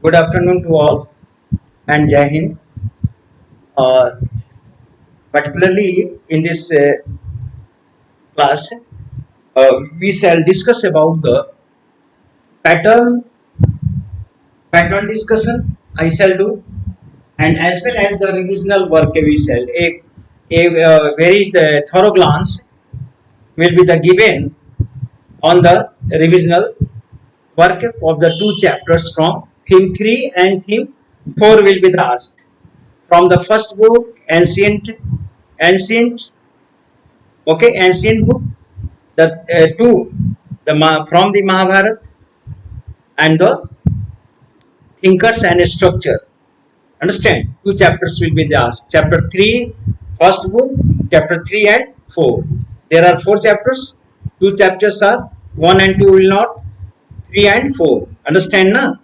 Good afternoon to all and Jai Hind. Uh, Particularly in this class, we shall discuss about the pattern pattern discussion. I shall do, and as well as the revisional work we shall a very thorough glance will be the given on the revisional work of the two chapters from theme 3 and theme 4 will be the asked from the first book ancient ancient book the two from the Mahabharata and the thinkers and structure. Understand? Two chapters will be asked. Chapter 3, first book, chapter 3 and 4. There are 4 chapters. 2 chapters are 1 and 2 will not, 3 and 4. Understand na?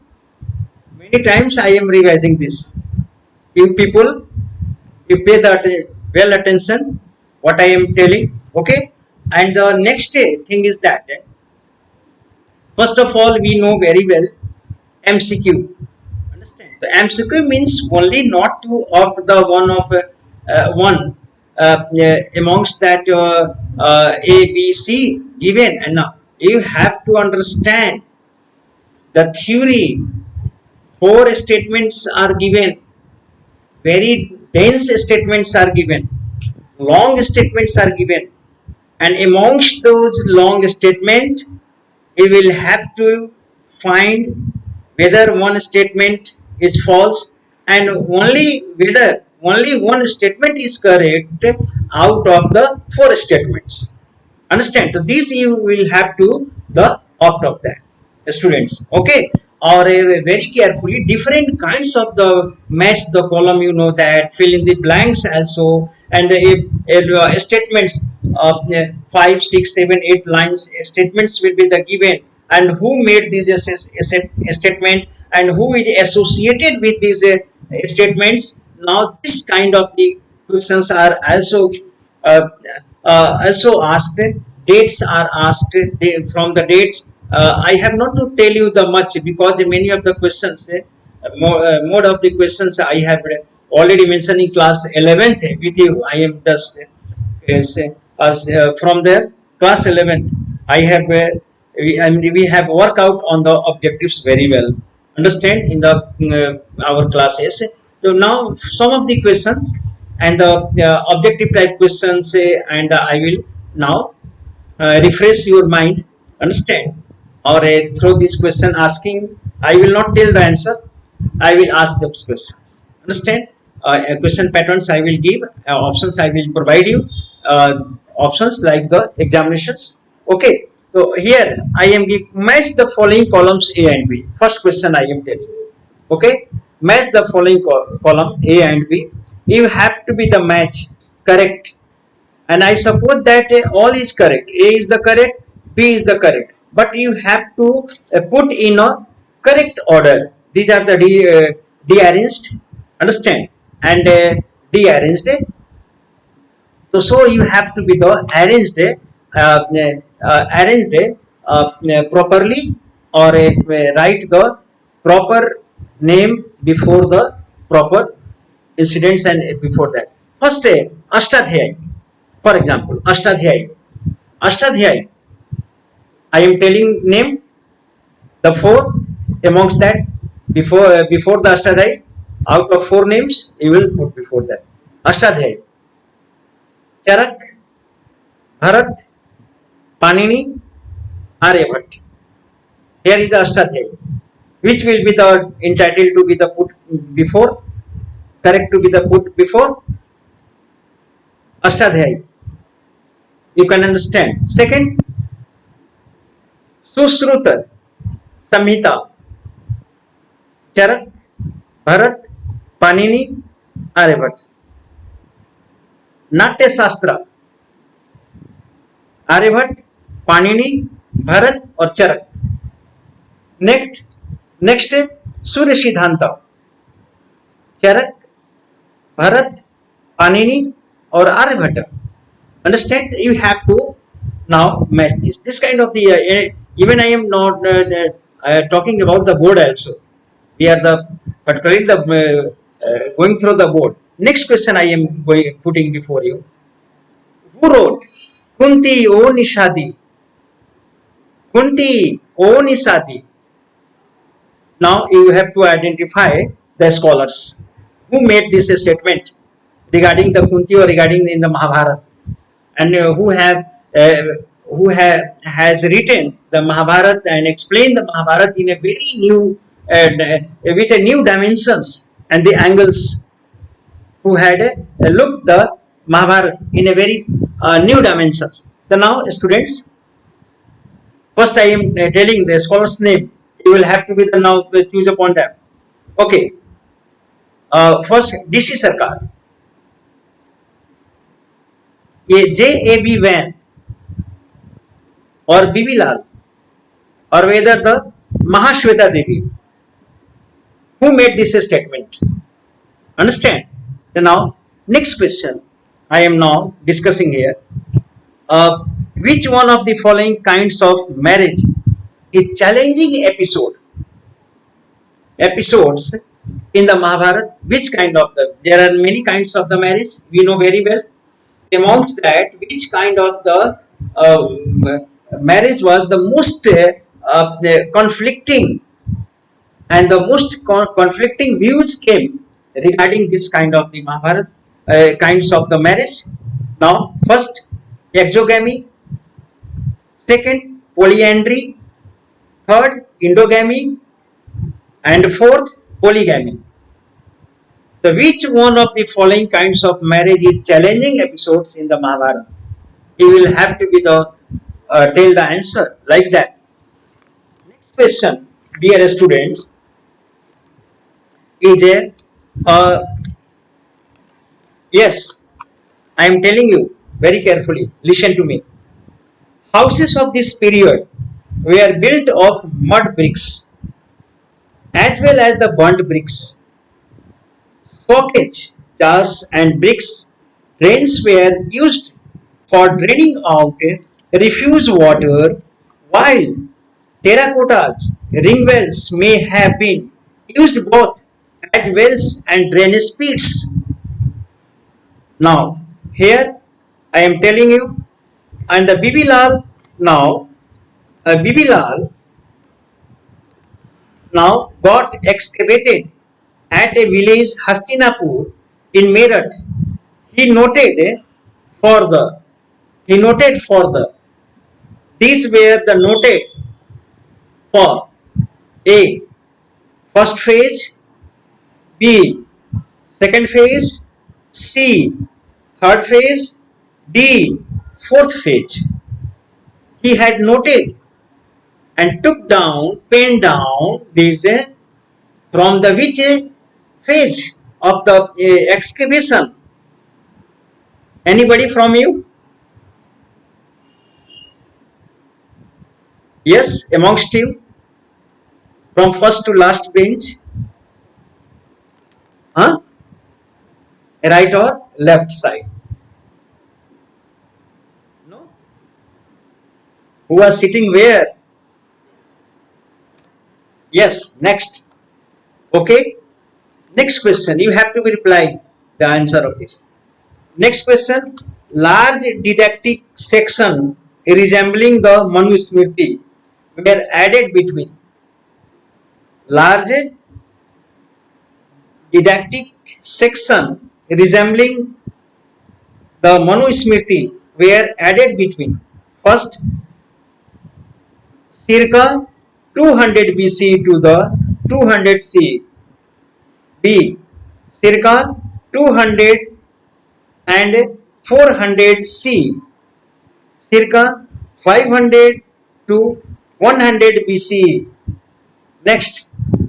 Many times I am revising this. You people, you pay the well attention what I am telling. Okay? And the next thing is that first of all we know very well MCQ. Understand? The MCQ means only not to opt the one of one amongst that A, B, C given, and now you have to understand the theory. 4 statements are given, very dense statements are given, long statements are given, and amongst those long statements, you will have to find whether one statement is false and only one statement is correct out of the 4 statements. Understand? So these you will have to the opt of that students. Okay. Or very carefully different kinds of the match the column, you know, that fill in the blanks also, and statements of 5 6 7 8 lines statements will be the given, and who made this statement and who is associated with these statements. Now this kind of the questions are also asked. Dates are asked. From the date I have not to tell you the much because many of the questions mode of the questions I have already mentioned in class 11th with you. I am just from the class 11th I have we have worked out on the objectives very well. Understand? In the our classes. So now some of the questions and the objective type questions and I will now refresh your mind. Understand? Or through this question asking, I will not tell the answer, I will ask the question. Understand? Question patterns I will give, options I will provide you, options like the examinations. Okay. So here I am give match the following columns A and B. First question I am telling you. Okay. Match the following column A and B. You have to be the match correct. And I suppose that all is correct. A is the correct, B is the correct. But you have to put in a correct order. These are the de-arranged. Understand? And de-arranged. So you have to be the arranged properly, or write the proper name before the proper incidents and before that. First, Ashtadhyay. For example, Ashtadhyay. I am telling name the 4 amongst that before the Ashtadhyay. Out of 4 names, you will put before that. Ashtadhyay. Charak, Bharat, Panini, Aryabhat. Here is the Ashtadhyay. Which will be the entitled to be the put before? Correct to be the put before? Ashtadhyay. You can understand. Second, Susruta Samhita. Charak, Bharat, Panini, Aryabhat. Natya Shastra. Aryabhat, Panini, Bharat or Charak. Next Surya Siddhanta. Charak, Bharat, Panini or Aryabhata. Understand? You have to now match this kind of the even I am not talking about the board also. We are the particularly the going through the board. Next question I am putting before you. Who wrote Kunti O Nishadi? Kunti O Nishadi. Now you have to identify the scholars who made this statement regarding the Kunti or regarding in the Mahabharata, and uh, who have has written the Mahabharata and explained the Mahabharata in a very new with a new dimensions and the angles, who had looked the Mahabharata in a very new dimensions. So now students, first I am telling the scholar's name. You will have to be the now choose upon them. Okay. First DC Sarkar, ये JAB Van or BB Lal or whether the Mahashweta Devi, who made this statement. Understand? So now next question I am now discussing here. Which one of the following kinds of marriage is challenging episodes in the Mahabharata? Which kind of there are many kinds of the marriage, we know very well. Amongst that, which kind of the marriage was the most the conflicting, and the most conflicting views came regarding this kind of the Mahabharata kinds of the marriage. Now first exogamy, second polyandry, third endogamy, and fourth polygamy. So which one of the following kinds of marriage is challenging episodes in the Mahabharata? You will have to be the tell the answer like that. Next question, dear students, is a yes, I am telling you very carefully. Listen to me. Houses of this period were built of mud bricks as well as the burnt bricks. Sockets, jars, and bricks drains were used for draining out refuse water, while terracottas, ring wells may have been used both as wells and drainage pits. Now, here I am telling you, and the Bibilal now, Bibilal now got excavated at a village Hastinapur in Meerut. He noted further. He noted further. These were the noted for A. First phase, B. Second phase, C. Third phase, D. Fourth phase. He had noted and took down, penned down these from the which phase of the excavation. Anybody from you? Yes, amongst you, from first to last bench. Huh? Right or left side? No. Who are sitting where? Yes, next. Okay. Next question. You have to reply the answer of this. Next question. Large didactic section resembling the Manu Smriti were added between. Large didactic section resembling the Manu Smriti were added between. First, circa 200 BC to the 200 CE. B. Circa 200 and 400 CE. Circa 500 to 100 BCE. Next,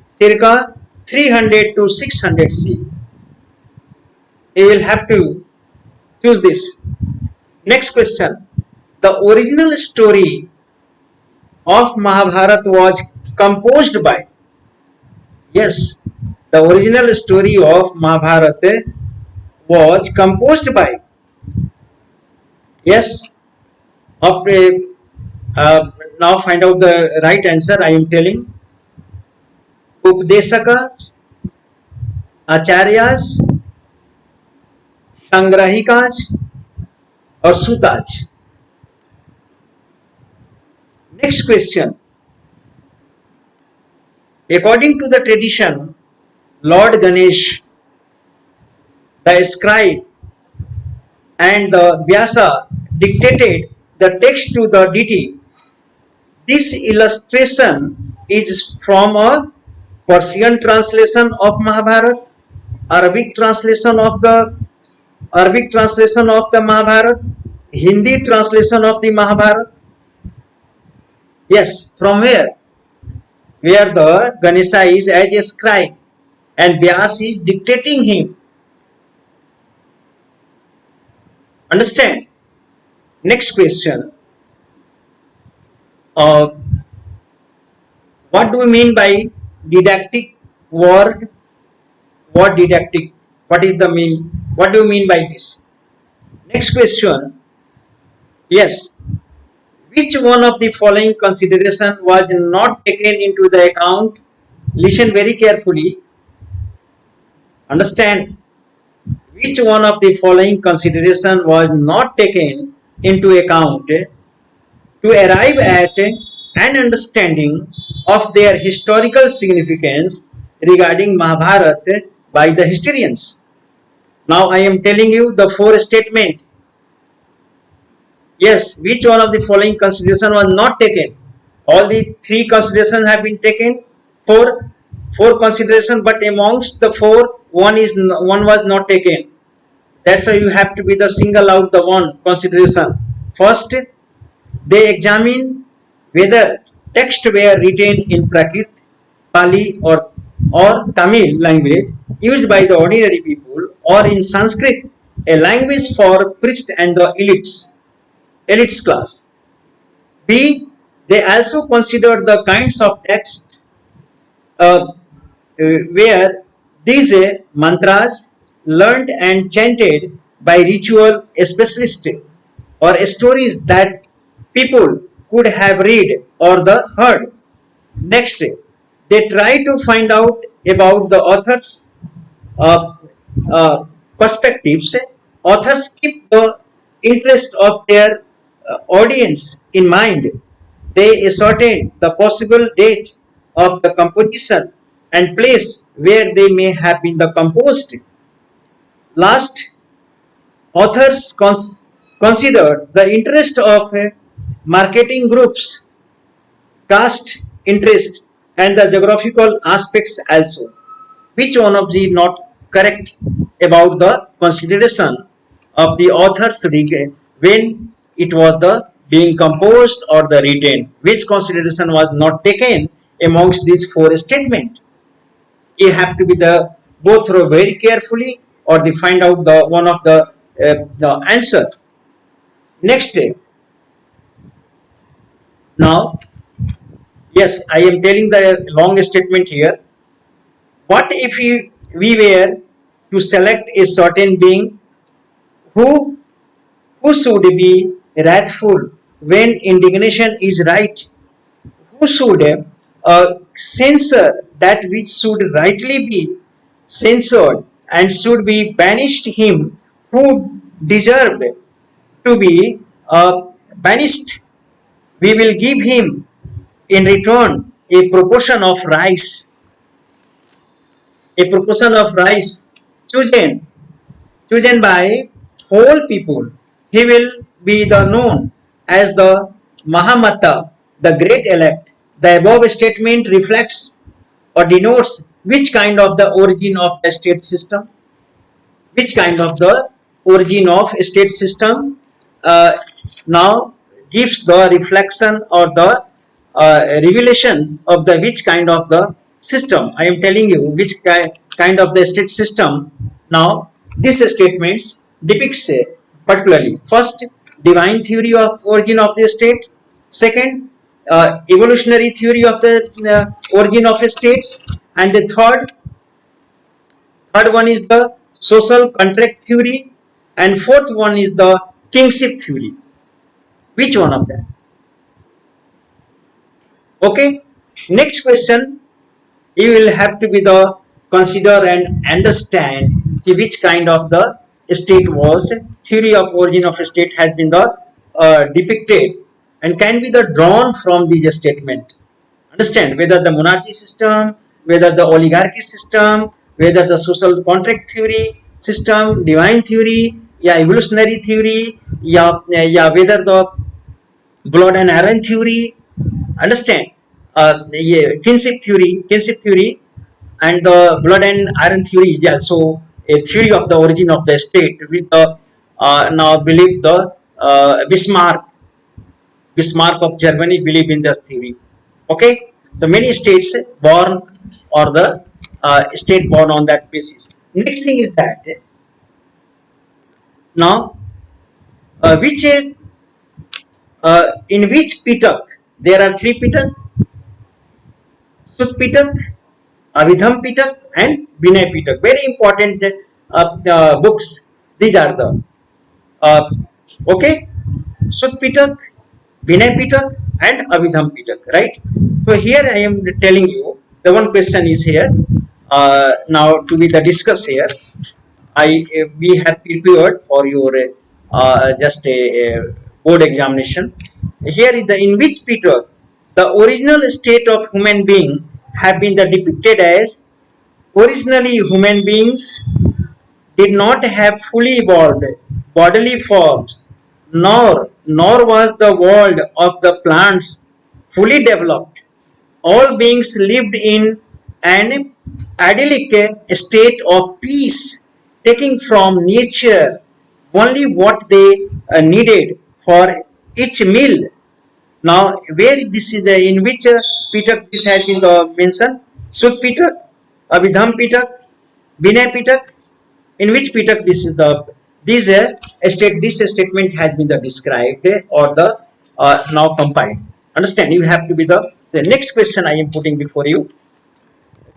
circa 300 to 600 CE. You will have to choose this. Next question. The original story of Mahabharata was composed by. Yes, the original story of Mahabharata was composed by. Yes. Now find out the right answer. I am telling. उपदेशकास, आचार्यास, संग्राहिकास और सूतास. Next question. According to the tradition, Lord Ganesh, the scribe, and the Vyasa dictated the text to the deity. This illustration is from a Persian translation of Mahabharata, Arabic translation of the Mahabharata, Hindi translation of the Mahabharata. Yes, from where? Where the Ganesha is as a scribe and Vyas is dictating him. Understand? Next question. What do we mean by didactic word? What didactic? What is the mean? What do you mean by this? Next question. Yes. Which one of the following consideration was not taken into the account? Listen very carefully. Understand. Which one of the following consideration was not taken into account to arrive at an understanding of their historical significance regarding Mahabharata by the historians? Now I am telling you the four statement. Yes, which one of the following consideration was not taken? All the three considerations have been taken. Four consideration, but amongst the four, one was not taken. That's why you have to be the single out the one consideration. First, they examine whether text were written in Prakrit, Pali or Tamil language used by the ordinary people, or in Sanskrit, a language for priests and the elites class. B. They also considered the kinds of text where these mantras learned and chanted by ritual specialists or stories that people could have read or the heard. Next, they try to find out about the author's uh, perspectives. Authors keep the interest of their audience in mind. They ascertain the possible date of the composition and place where they may have been composed. Last, authors considered the interest of marketing groups, caste interest, and the geographical aspects also. Which one of the not correct about the consideration of the authors when it was the being composed or the written? Which consideration was not taken amongst these four statements? You have to be the go through very carefully or the find out the one of the answer. Next, now yes, I am telling the long statement here. What if we were to select a certain being who should be wrathful when indignation is right, who should censor that which should rightly be censored and should be banished him who deserved to be banished. We will give him in return a proportion of rice chosen by whole people. He will be the known as the Mahamata, the great elect. The above statement reflects or denotes which kind of the origin of the state system, which kind of the origin of state system now gives the reflection or the revelation of the which kind of the system. I am telling you which kind of the state system. Now these statements depicts particularly first divine theory of origin of the state, second evolutionary theory of the origin of states, and the third one is the social contract theory, and fourth one is the kingship theory. Which one of them? Okay, next question. you will have to be the consider and understand which kind of the state was. Theory of origin of a state has been the depicted and can be the drawn from this statement. Understand whether the monarchy system, whether the oligarchy system, whether the social contract theory system, divine theory, या evolutionary theory, या whether the blood and iron theory. Understand ये kinship theory and the blood and iron theory is also a theory of the origin of the state, with the now believe the Bismarck of Germany believe in this theory. Okay, the many states born or the state born on that basis. Next thing is that now which in which Pitak there are three Pitak: Sut Pitak, Abhidham Pitak, and Vinay Pitak. Very important books. These are the okay, Sut Pitak, Vinay Pitak, and Abhidham Pitak. Right. So here I am telling you the one question is here now to be the discuss here. We have prepared for your just a board examination. Here is the in which Pitak the original state of human being have been the depicted as originally human beings did not have fully evolved bodily forms, nor was the world of the plants fully developed. All beings lived in an idyllic state of peace, taking from nature only what they needed for each meal. Now, where this is the in which Pitak this has been mentioned? Sut Pitak, Abhidham Pitak, Vinay Pitak. In which Pitak this is the this statement has been the described or the now compiled. Understand? You have to be the next question I am putting before you.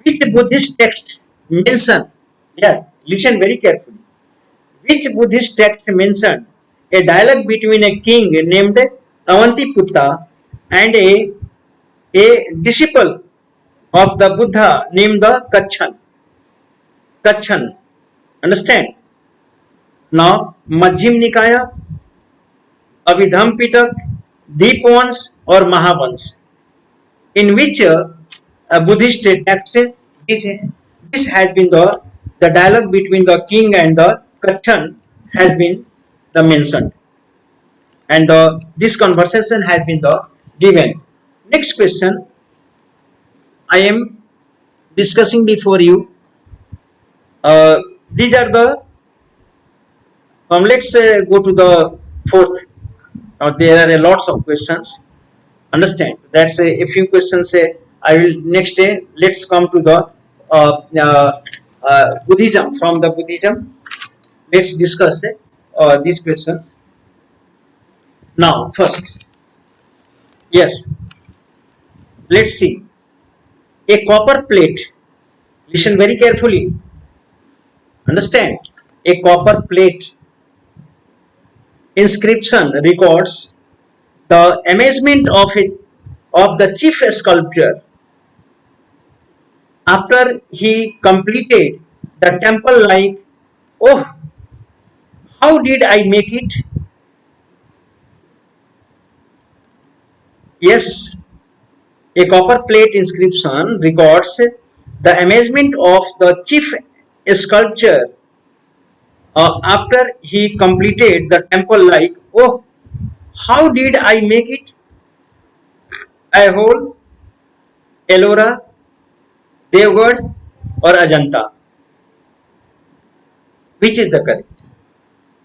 Which Buddhist text mention? Yes, listen very carefully. Which Buddhist text mentioned a dialogue between a king named Avantiputta and a disciple of the Buddha named the Kachan. Understand? Now, Majjhim Nikaya, Abhidham Pitak, Deepavans or Mahavans. In which Buddhist text this has been the dialogue between the king and the Kachan has been the mentioned, and this conversation has been the given. Next question I am discussing before you. These are the let's go to the fourth. Now there are lots of questions. Understand? That's a few questions. I will next day. Let's come to the Buddhism. From the Buddhism, let's discuss these questions. Now, first, yes, let's see. A copper plate. Listen very carefully. Understand? A copper plate inscription records the amazement of the chief sculptor after he completed the temple, like, oh, how did I make it? Yes, a copper plate inscription records the amazement of the chief sculptor after he completed the temple, like, oh, how did I make it? Aihole, Ellora, Devgarh or Ajanta? Which is the correct?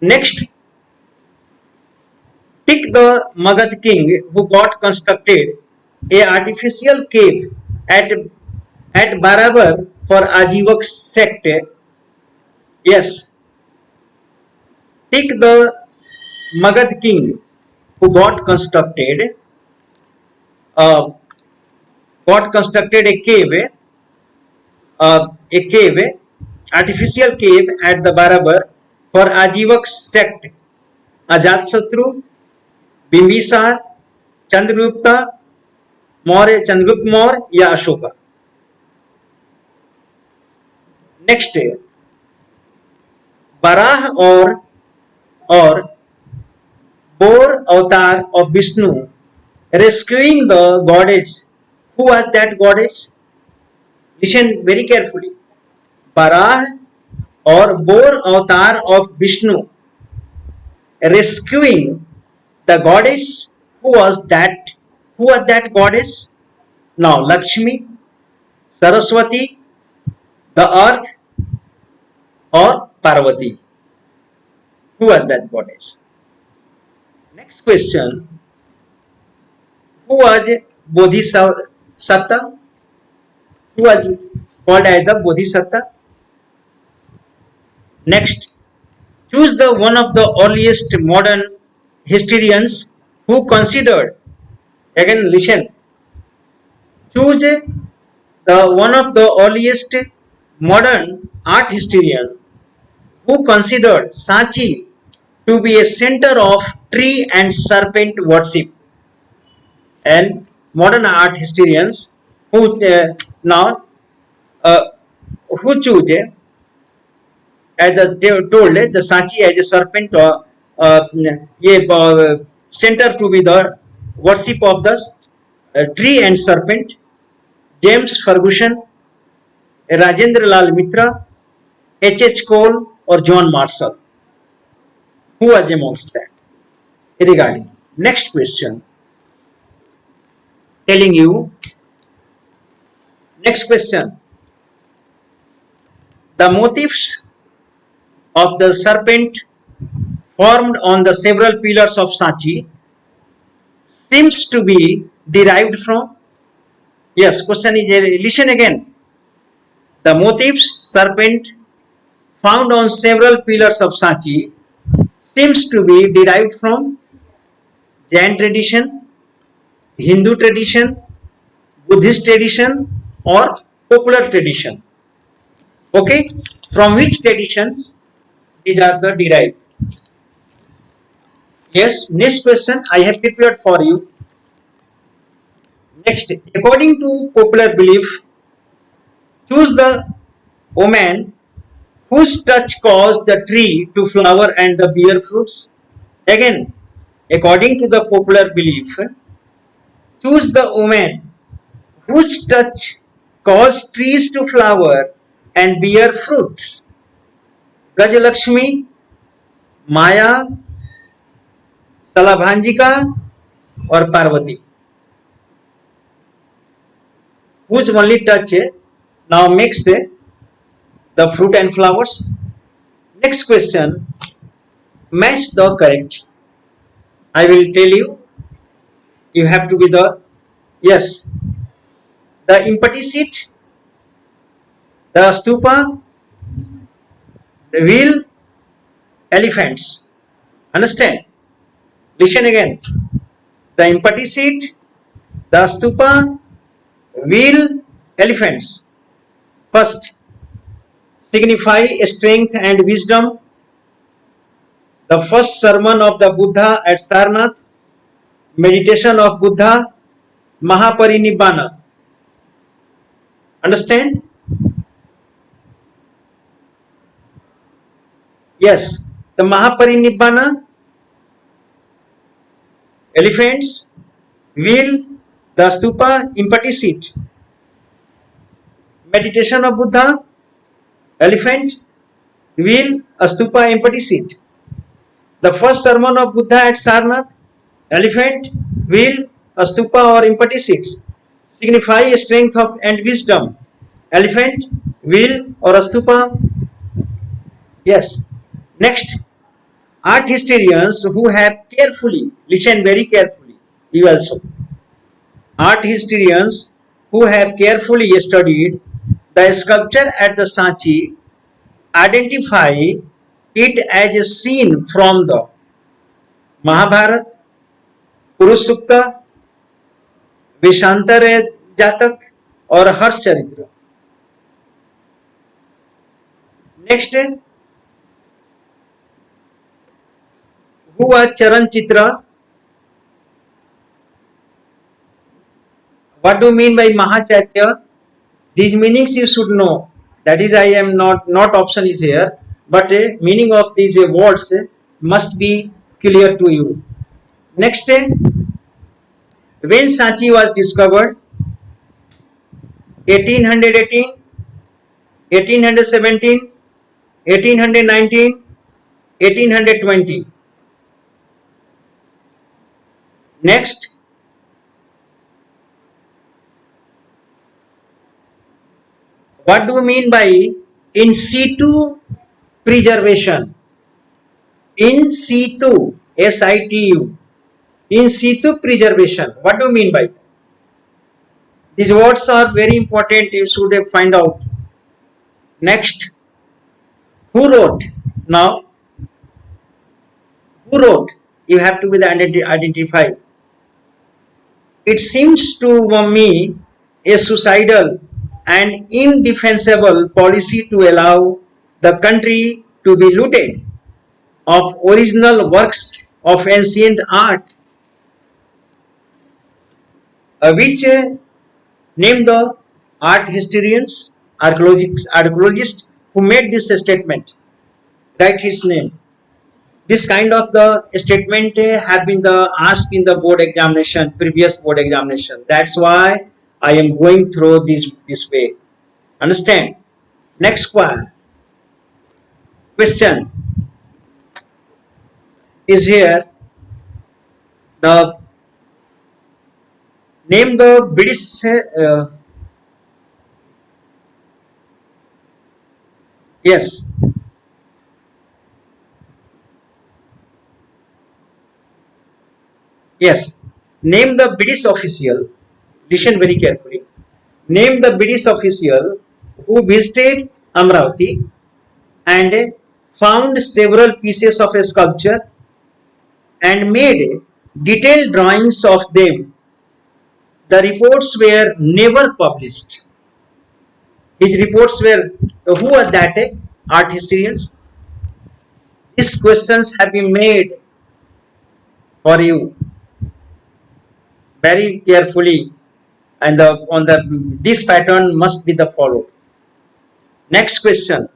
Next, pick the Magad king who got constructed a artificial cave at Barabar for Ajivak sect. Yes, pick the Magad king who got constructed a cave, artificial cave at the Barabar for Ajivak sect. Ajatsatru, Bimbisar, Chandragupta Maurya या Ashoka. Next, Barah or Bor avatar of Vishnu rescuing the goddess. Who was that goddess? Listen very carefully. Barah or Bor avatar of Vishnu rescuing the goddess. Who was that? Who was that goddess? Now Lakshmi, Saraswati, the earth, or Parvati. Who was that goddess? Next question. Who was Bodhisattva? Who was called as the Bodhisattva? Next, choose the one of the earliest modern historians who considered, again listen, choose the one of the earliest modern art historian who considered Sanchi to be a center of tree and serpent worship. And modern art historians who now who choose as told the Sanchi as a serpent center to be the worship of the tree and serpent. James Ferguson, Rajendra Lal Mitra, H. Cole, or John Marshall. Who was amongst that? Regarding next question, telling you next question. The motifs of the serpent formed on the several pillars of Sanchi seems to be derived from. Yes, question is listen again. The motifs serpent found on several pillars of Sanchi seems to be derived from Jain tradition, Hindu tradition, Buddhist tradition, or popular tradition. Okay, from which traditions these are the derived? Yes, next question I have prepared for you. Next, according to popular belief, choose the omen whose touch caused the tree to flower and the bear fruits. Again, according to the popular belief, choose the omen whose touch caused trees to flower and bear fruits. Gajalakshmi, Maya, Salabhanjika, or Parvati. Whose only touch now makes the fruit and flowers. Next question, match the correct. I will tell you. You have to be the yes. The empty seat, the stupa, the wheel, elephants. Understand? Listen again. The empty seat, the stupa, wheel, elephants. First, signify strength and wisdom. The first sermon of the Buddha at Sarnath, meditation of Buddha, Mahaparinibbana. Understand? Yes, the Mahaparinibbana, elephants, wheel, the stupa, empty seat. Meditation of Buddha, elephant, wheel, a stupa, empty seat. The first sermon of Buddha at Sarnath, elephant, wheel, a stupa or empty seats, signify strength of and wisdom. Elephant, wheel, or a stupa. Yes. Next, art historians who have carefully, listen very carefully, you also. Art historians who have carefully studied the sculpture at the Sanchi identify it as a scene from the Mahabharata, Purush Sukta, Veshantar Jatak, or Harsh Charitra. Next, who was Charan Chitra? What do you mean by Mahachaitya? These meanings you should know. That is, I am not option is here, but meaning of these words must be clear to you. Next, when Sanchi was discovered, 1818, 1817, 1819, 1820. Next, what do you mean by in situ preservation? In situ, SITU, in situ preservation. What do you mean by that? These words are very important. You should find out. Next, who wrote? Now, who wrote? You have to be identify. It seems to me a suicidal and indefensible policy to allow the country to be looted of original works of ancient art, which name the art historians, archaeologists who made this statement. Write his name. This kind of the statement have been the asked in the board examination, previous board examination. That's why I am going through this way. Understand? Next one. Question is here. The name the British. Yes. Yes. Name the British official. Listen very carefully. Name the British official who visited Amravati and found several pieces of a sculpture and made detailed drawings of them. The reports were never published. His reports were, who are that? Art historians. These questions have been made for you very carefully, and this pattern must be the followed. Next question.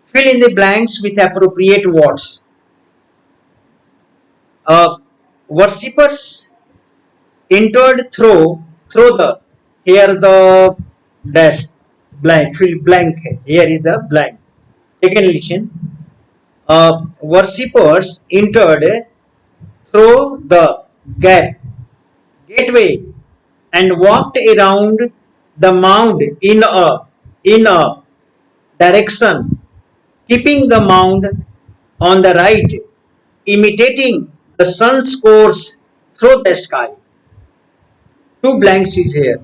Fill in the blanks with appropriate words. Worshippers entered through the, here the dash blank, fill blank, here is the blank. Again listen. Worshippers entered through the gateway and walked around the mound in a direction, keeping the mound on the right, imitating the sun's course through the sky. Two blanks is here.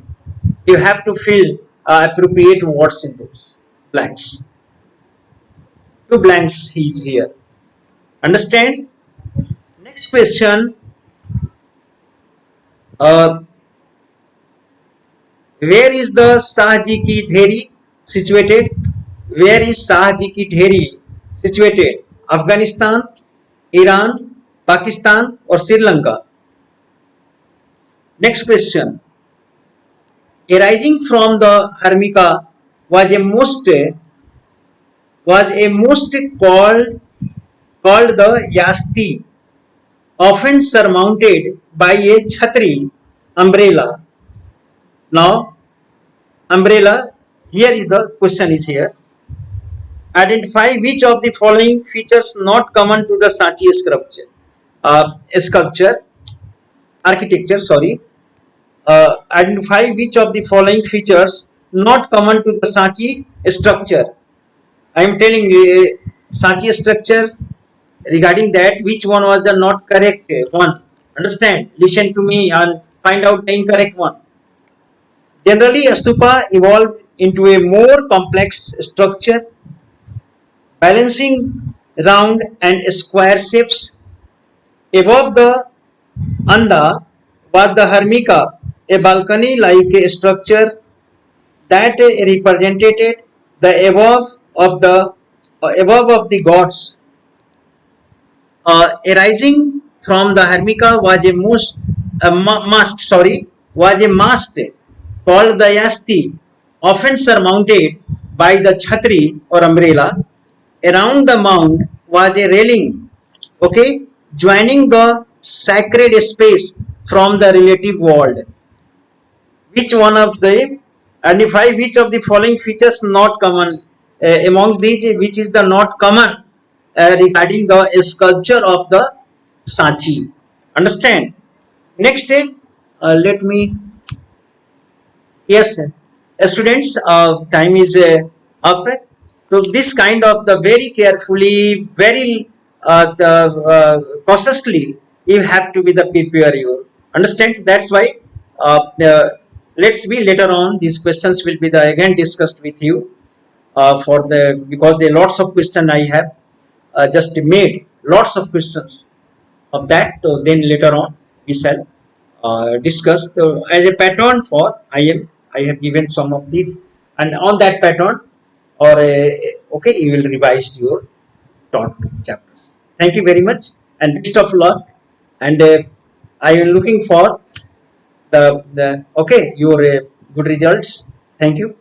You have to fill appropriate words in those blanks. Two blanks is here. Understand? Next question. Where is the Shahji Ki Dheri situated? Where is Shahji Ki Dheri situated? Afghanistan, Iran, Pakistan or Sri Lanka? Next question. Arising from the Hermika was a most called the Yasti, often surmounted by a chhatri, umbrella. Now, umbrella, here is the question is here. Identify which of the following features not common to the Sanchi architecture. Identify which of the following features not common to the Sanchi structure. I am telling you Sanchi structure. Regarding that, which one was the not correct one? Understand? Listen to me and find out the incorrect one. Generally, a stupa evolved into a more complex structure, balancing round and square shapes. Above the anda was the hermika, a balcony-like structure that represented the above of the gods. Arising from the hermika was a mast called the yasti, often surmounted by the chhatri or umbrella. Around the mound was a railing, okay, joining the sacred space from the relative world. Which one of the identify which of the following features not common amongst these, which is the not common regarding the sculpture of the Sanchi. Understand? Next, let me, yes, students, time is up. So this kind of the very carefully, very cautiously, you have to be the prepare you. Understand? That's why. Let's be later on. These questions will be the again discussed with you for the because there are lots of questions I have just made lots of questions of that. So then later on we shall discuss as a pattern for IM. I have given some of the and on that pattern or okay you will revise your taught chapters. Thank you very much and best of luck. And I am looking for the okay your good results. Thank you.